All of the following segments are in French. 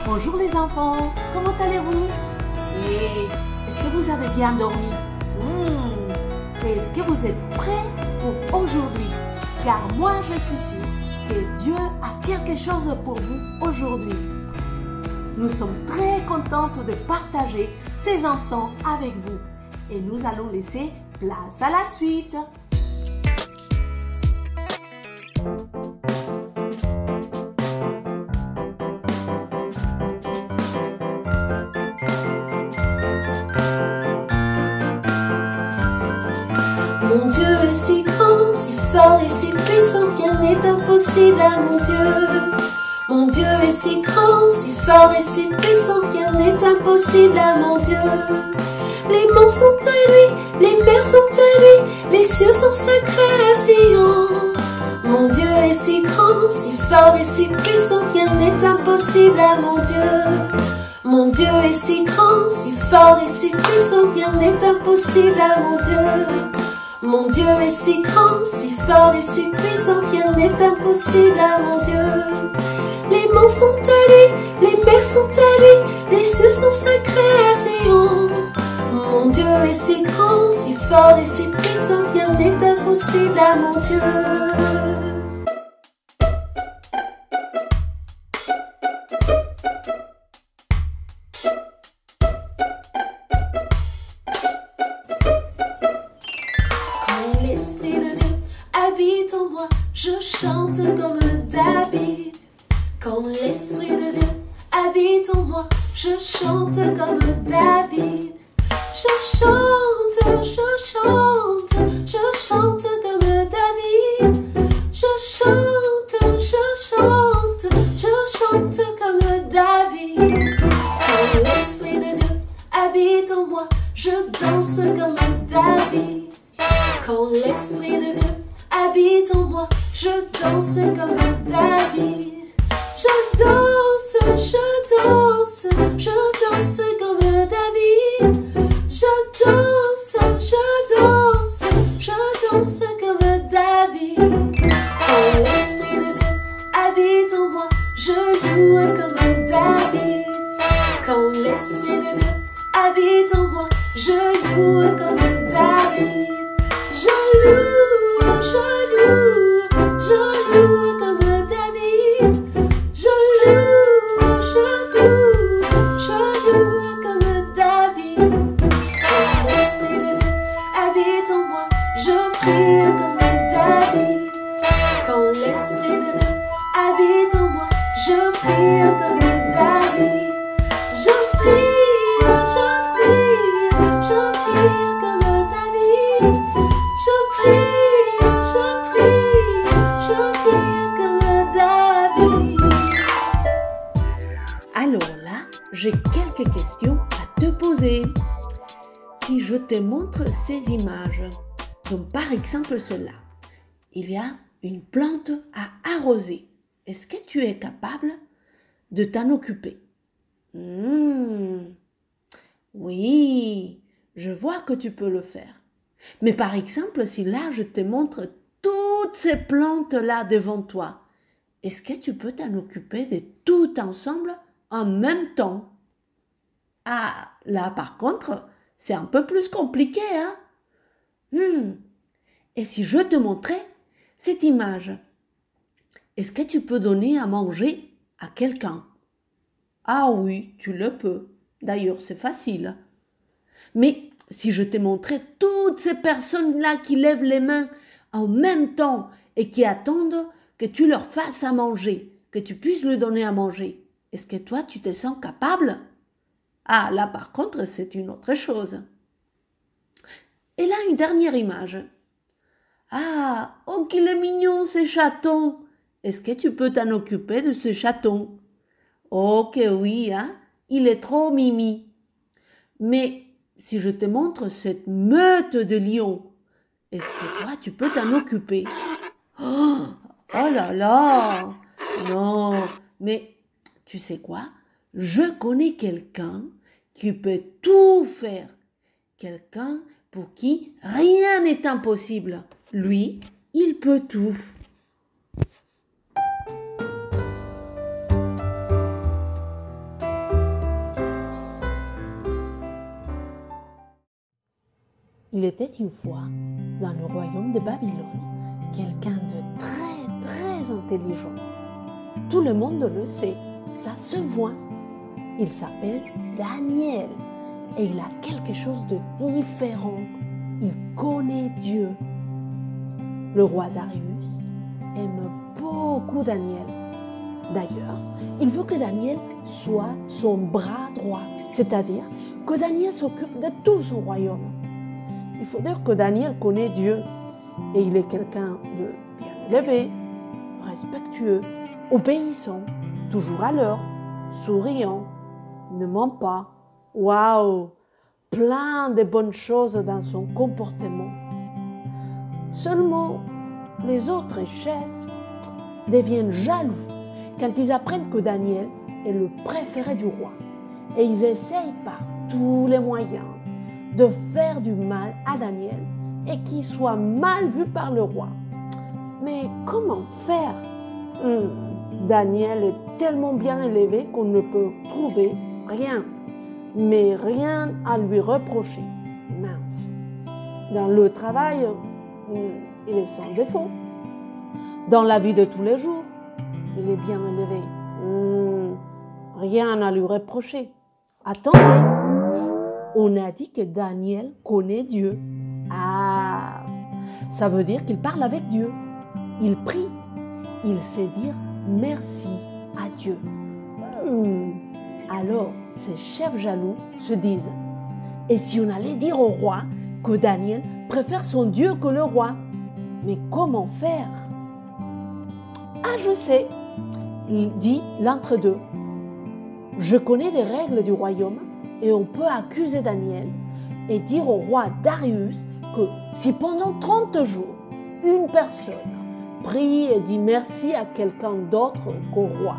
Bonjour les enfants, comment allez-vous? Et est-ce que vous avez bien dormi? Est-ce que vous êtes prêts pour aujourd'hui? Car moi je suis sûre que Dieu a quelque chose pour vous aujourd'hui. Nous sommes très contentes de partager ces instants avec vous. Et nous allons laisser place à la suite. Mon Dieu est si grand, si fort et si puissant, rien n'est impossible à mon Dieu. Mon Dieu est si grand, si fort et si puissant, rien n'est impossible à mon Dieu. Les monts sont à lui, les mers sont à lui, les cieux sont sa création. Mon Dieu est si grand, si fort et si puissant, rien n'est impossible à mon Dieu. Mon Dieu est si grand, si fort et si puissant, rien n'est impossible à mon Dieu. Mon Dieu est si grand, si fort et si puissant, rien n'est impossible à mon Dieu. Les monts sont à lui, les mers sont à lui, les cieux sont sa création. Mon Dieu est si grand, si fort et si puissant, rien n'est impossible à mon Dieu. L'Esprit de Dieu habite en moi, je chante comme David. Quand l'Esprit de Dieu habite en moi, je chante comme David. Je chante, je chante, je chante comme David. Je chante, je chante, je chante comme David. Quand l'Esprit de Dieu habite en moi, je danse comme David. Quand l'Esprit de Dieu habite en moi, je danse comme David. Je danse, je danse, je danse comme David. Je danse, je danse, je danse comme David. Quand l'Esprit de Dieu habite en moi, je joue comme David. Quand l'Esprit de Dieu habite en moi, je joue comme David. Je loue, je loue, je loue comme David. Je loue, je loue, je loue comme David. Quand l'Esprit de Dieu habite en moi, je prie comme David. Quand l'Esprit de Dieu habite en moi, je prie comme David. Je prie, je prie, je prie comme David. Je prie, je prie, je prie comme David. Alors là, j'ai quelques questions à te poser. Si je te montre ces images, donc par exemple celle-là, il y a une plante à arroser. Est-ce que tu es capable de t'en occuper? Oui, je vois que tu peux le faire. Mais par exemple, si là je te montre toutes ces plantes-là devant toi, est-ce que tu peux t'en occuper de tout ensemble en même temps? Ah, là par contre, c'est un peu plus compliqué, hein? Et si je te montrais cette image, est-ce que tu peux donner à manger à quelqu'un? Ah oui, tu le peux. D'ailleurs, c'est facile. Mais si je te montrais toutes ces personnes-là qui lèvent les mains en même temps et qui attendent que tu leur fasses à manger, que tu puisses leur donner à manger, est-ce que toi, tu te sens capable? Ah, là par contre, c'est une autre chose. Et là, une dernière image. Ah, oh qu'il est mignon ce chaton! Est-ce que tu peux t'en occuper de ce chaton? Oh que oui, hein? Il est trop mimi. Mais si je te montre cette meute de lions, est-ce que toi, tu peux t'en occuper? Oh, oh là là! Non, mais tu sais quoi? Je connais quelqu'un qui peut tout faire. Quelqu'un pour qui rien n'est impossible. Lui, il peut tout. Il était une fois, dans le royaume de Babylone, quelqu'un de très, très intelligent. Tout le monde le sait, ça se voit. Il s'appelle Daniel et il a quelque chose de différent. Il connaît Dieu. Le roi Darius aime beaucoup Daniel. D'ailleurs, il veut que Daniel soit son bras droit, c'est-à-dire que Daniel s'occupe de tout son royaume. Il faut dire que Daniel connaît Dieu et il est quelqu'un de bien élevé, respectueux, obéissant, toujours à l'heure, souriant, ne ment pas. Waouh! Plein de bonnes choses dans son comportement. Seulement, les autres chefs deviennent jaloux quand ils apprennent que Daniel est le préféré du roi. Et ils essayent par tous les moyens de faire du mal à Daniel et qu'il soit mal vu par le roi. Mais comment faire? Daniel est tellement bien élevé qu'on ne peut trouver rien, mais rien à lui reprocher. Mince. Dans le travail, il est sans défaut. Dans la vie de tous les jours, il est bien élevé. Rien à lui reprocher. Attendez, on a dit que Daniel connaît Dieu. Ah, ça veut dire qu'il parle avec Dieu. Il prie. Il sait dire merci à Dieu. Alors, ces chefs jaloux se disent, et si on allait dire au roi que Daniel préfère son Dieu que le roi? Mais comment faire? Ah, je sais, dit l'entre-deux. Je connais les règles du royaume et on peut accuser Daniel et dire au roi Darius que si pendant 30 jours, une personne prie et dit merci à quelqu'un d'autre qu'au roi,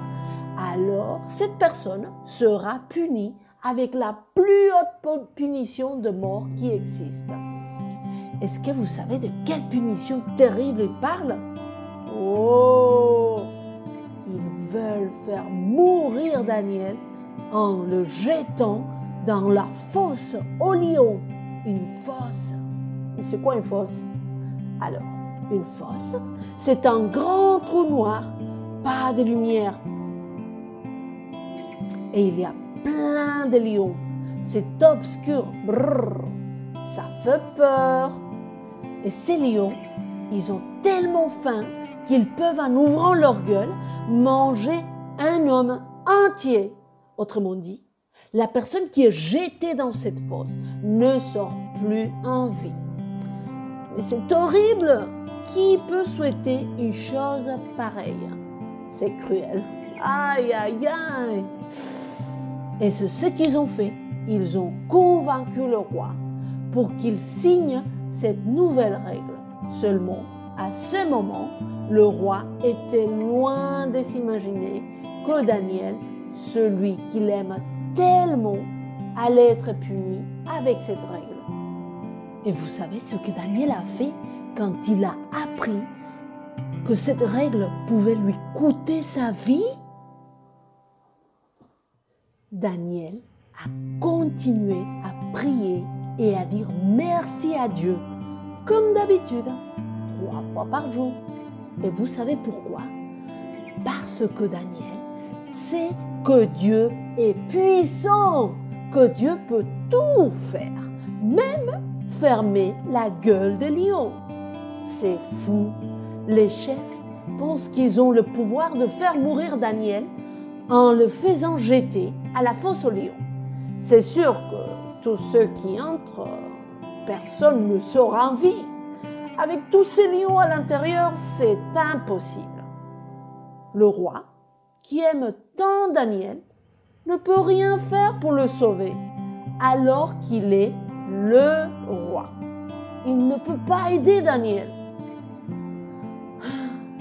alors cette personne sera punie avec la plus haute punition de mort qui existe. Est-ce que vous savez de quelle punition terrible il parle? Oh! Ils veulent faire mourir Daniel en le jetant dans la fosse au lion. Une fosse. Et c'est quoi une fosse? Alors, une fosse, c'est un grand trou noir, pas de lumière. Et il y a plein de lions. C'est obscur. Brrr, ça fait peur. Et ces lions, ils ont tellement faim qu'ils peuvent, en ouvrant leur gueule, manger un homme entier. Autrement dit, la personne qui est jetée dans cette fosse ne sort plus en vie. Et c'est horrible. Qui peut souhaiter une chose pareille? C'est cruel. Aïe, aïe, aïe. Et c'est ce qu'ils ont fait. Ils ont convaincu le roi pour qu'il signe cette nouvelle règle. Seulement, à ce moment, le roi était loin de s'imaginer que Daniel, celui qu'il aime tellement, allait être puni avec cette règle. Et vous savez ce que Daniel a fait quand il a appris que cette règle pouvait lui coûter sa vie? Daniel a continué à prier et à dire merci à Dieu, comme d'habitude, 3 fois par jour. Et vous savez pourquoi? Parce que Daniel sait que Dieu est puissant, que Dieu peut tout faire, même fermer la gueule des lions. C'est fou. Les chefs pensent qu'ils ont le pouvoir de faire mourir Daniel en le faisant jeter à la fosse aux lions. C'est sûr que tous ceux qui entrent, personne ne sort en vie. Avec tous ces lions à l'intérieur, c'est impossible. Le roi, qui aime tant Daniel, ne peut rien faire pour le sauver, alors qu'il est le roi. Il ne peut pas aider Daniel.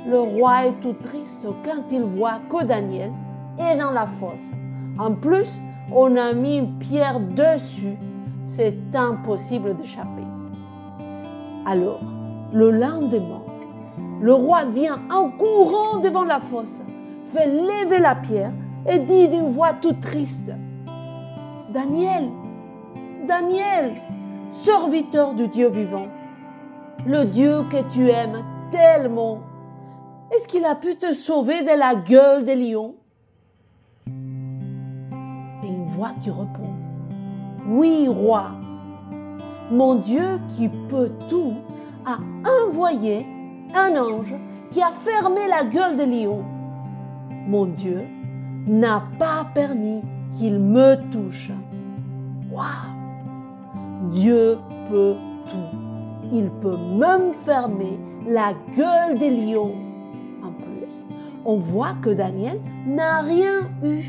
Le roi est tout triste quand il voit que Daniel est dans la fosse. En plus, on a mis une pierre dessus. C'est impossible d'échapper. Alors, le lendemain, le roi vient en courant devant la fosse, fait lever la pierre et dit d'une voix toute triste: « Daniel, Daniel, serviteur du Dieu vivant, le Dieu que tu aimes tellement, est-ce qu'il a pu te sauver de la gueule des lions? Et une voix qui répond, oui, roi, mon Dieu qui peut tout a envoyé un ange qui a fermé la gueule des lions. Mon Dieu n'a pas permis qu'il me touche. Waouh! Dieu peut tout. Il peut même fermer la gueule des lions. En plus, on voit que Daniel n'a rien eu.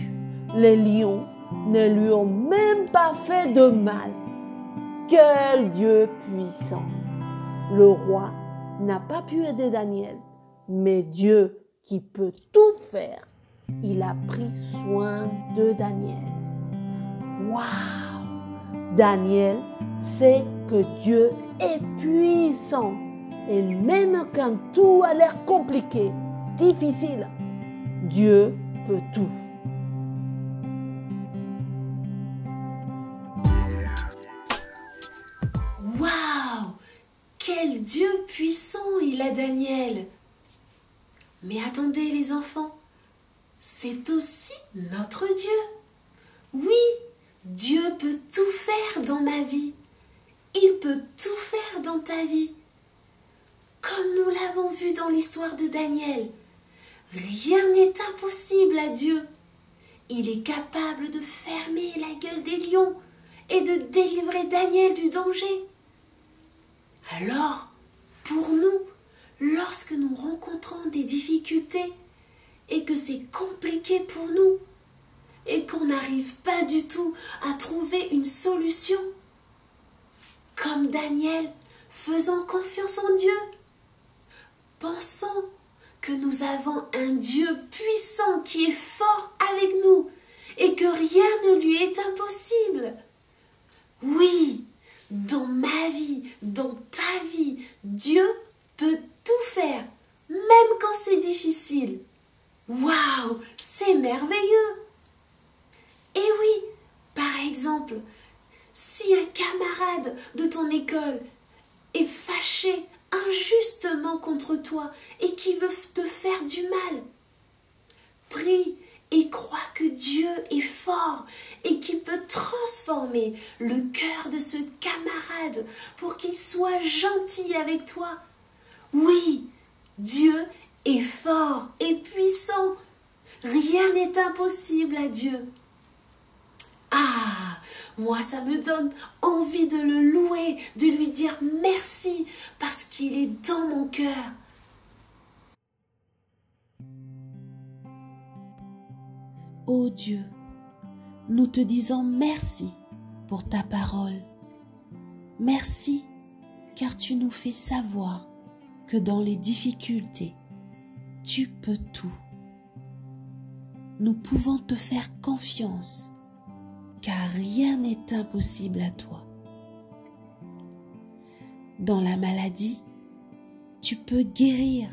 Les lions ne lui ont même pas fait de mal. Quel Dieu puissant! Le roi n'a pas pu aider Daniel, mais Dieu qui peut tout faire, il a pris soin de Daniel. Waouh! Daniel sait que Dieu est puissant. Et même quand tout a l'air compliqué, difficile, Dieu peut tout. Waouh! Quel Dieu puissant il a, Daniel! Mais attendez les enfants, c'est aussi notre Dieu. Oui, Dieu peut tout faire dans ma vie. Il peut tout faire dans ta vie. Comme nous l'avons vu dans l'histoire de Daniel, rien n'est impossible à Dieu. Il est capable de fermer la gueule des lions et de délivrer Daniel du danger. Alors, pour nous, lorsque nous rencontrons des difficultés et que c'est compliqué pour nous et qu'on n'arrive pas du tout à trouver une solution, comme Daniel, faisons confiance en Dieu. Pensons que nous avons un Dieu puissant qui est fort avec nous et que rien ne lui est impossible. Oui, dans ma vie, dans ta vie, Dieu peut tout faire, même quand c'est difficile. Waouh, c'est merveilleux! Et oui, par exemple, si un camarade de ton école est fâché injustement contre toi et qui veut te faire du mal, prie et crois que Dieu est fort et qu'il peut transformer le cœur de ce camarade pour qu'il soit gentil avec toi. Oui, Dieu est fort et puissant. Rien n'est impossible à Dieu. Ah, moi ça me donne envie de le louer, de lui dire merci parce qu'il est dans mon cœur. Ô Dieu, nous te disons merci pour ta parole. Merci car tu nous fais savoir que dans les difficultés, tu peux tout. Nous pouvons te faire confiance car rien n'est impossible à toi. Dans la maladie, tu peux guérir.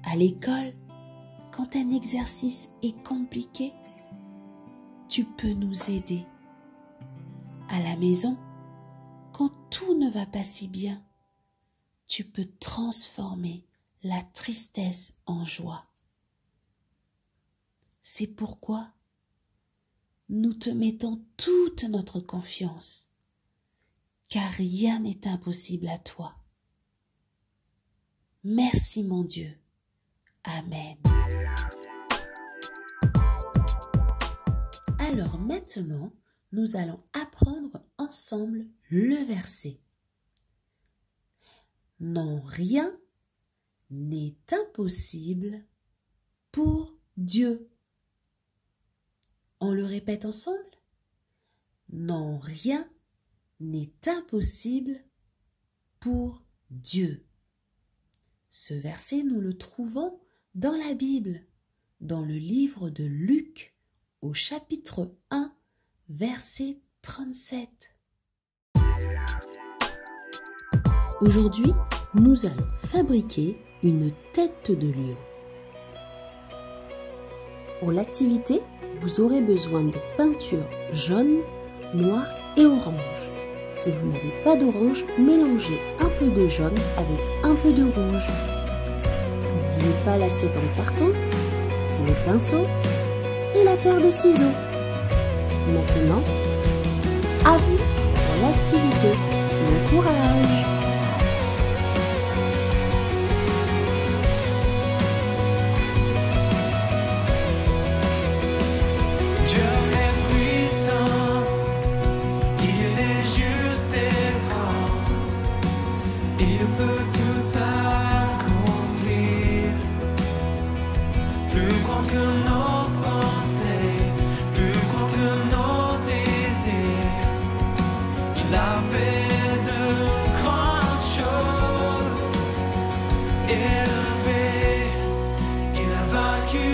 À l'école, quand un exercice est compliqué, tu peux nous aider. À la maison, quand tout ne va pas si bien, tu peux transformer la tristesse en joie. C'est pourquoi nous te mettons toute notre confiance, car rien n'est impossible à toi. Merci mon Dieu. Amen. Alors maintenant, nous allons apprendre ensemble le verset. Non, rien n'est impossible pour Dieu. On le répète ensemble? Non, rien n'est impossible pour Dieu. Ce verset, nous le trouvons dans la Bible, dans le livre de Luc, au chapitre 1, verset 37. Aujourd'hui, nous allons fabriquer une tête de lion. Pour l'activité, vous aurez besoin de peinture jaune, noire et orange. Si vous n'avez pas d'orange, mélangez un peu de jaune avec un peu de rouge. N'oubliez pas l'assiette en carton, le pinceau et la paire de ciseaux. Maintenant, à vous pour l'activité. Bon courage! Il peut tout accomplir, plus grand que nos pensées, plus grand que nos désirs. Il a fait de grandes choses, élevé, il a vaincu